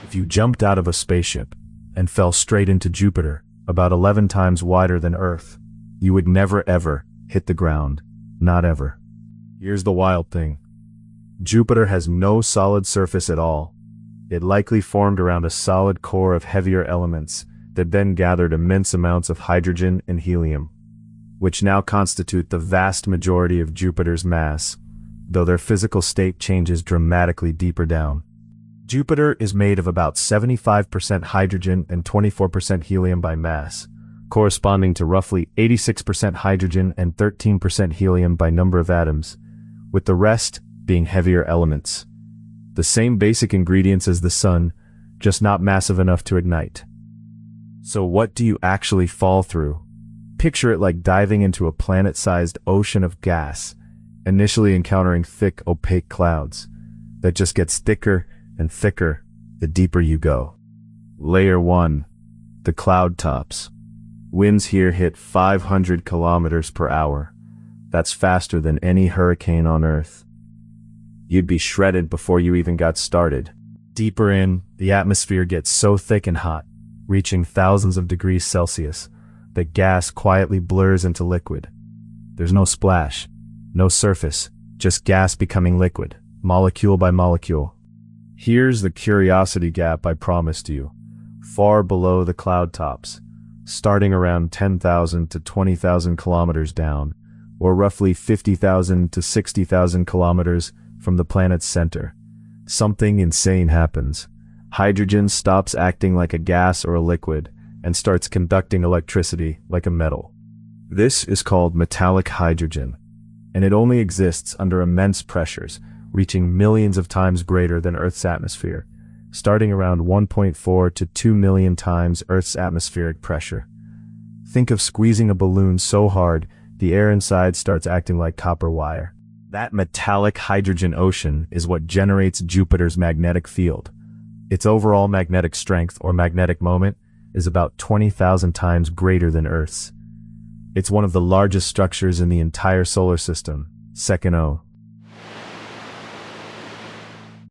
If you jumped out of a spaceship and fell straight into Jupiter, about 11 times wider than Earth, you would never ever hit the ground. Not ever. Here's the wild thing. Jupiter has no solid surface at all. It likely formed around a solid core of heavier elements that then gathered immense amounts of hydrogen and helium, which now constitute the vast majority of Jupiter's mass, though their physical state changes dramatically deeper down. Jupiter is made of about 75% hydrogen and 24% helium by mass, corresponding to roughly 86% hydrogen and 13% helium by number of atoms, with the rest being heavier elements. The same basic ingredients as the Sun, just not massive enough to ignite. So what do you actually fall through? Picture it like diving into a planet-sized ocean of gas, initially encountering thick, opaque clouds that just gets thicker and thicker the deeper you go. Layer 1. The cloud tops. Winds here hit 500 kilometers per hour. That's faster than any hurricane on Earth. You'd be shredded before you even got started. Deeper in, the atmosphere gets so thick and hot, reaching thousands of degrees Celsius, that gas quietly blurs into liquid. There's no splash, no surface, just gas becoming liquid, molecule by molecule. Here's the curiosity gap I promised you, far below the cloud tops, starting around 10,000 to 20,000 kilometers down, or roughly 50,000 to 60,000 kilometers from the planet's center. Something insane happens. Hydrogen stops acting like a gas or a liquid and starts conducting electricity like a metal. This is called metallic hydrogen, and it only exists under immense pressures, reaching millions of times greater than Earth's atmosphere, starting around 1.4 to 2 million times Earth's atmospheric pressure. Think of squeezing a balloon so hard, the air inside starts acting like copper wire. That metallic hydrogen ocean is what generates Jupiter's magnetic field. Its overall magnetic strength, or magnetic moment, is about 20,000 times greater than Earth's. It's one of the largest structures in the entire solar system, second O.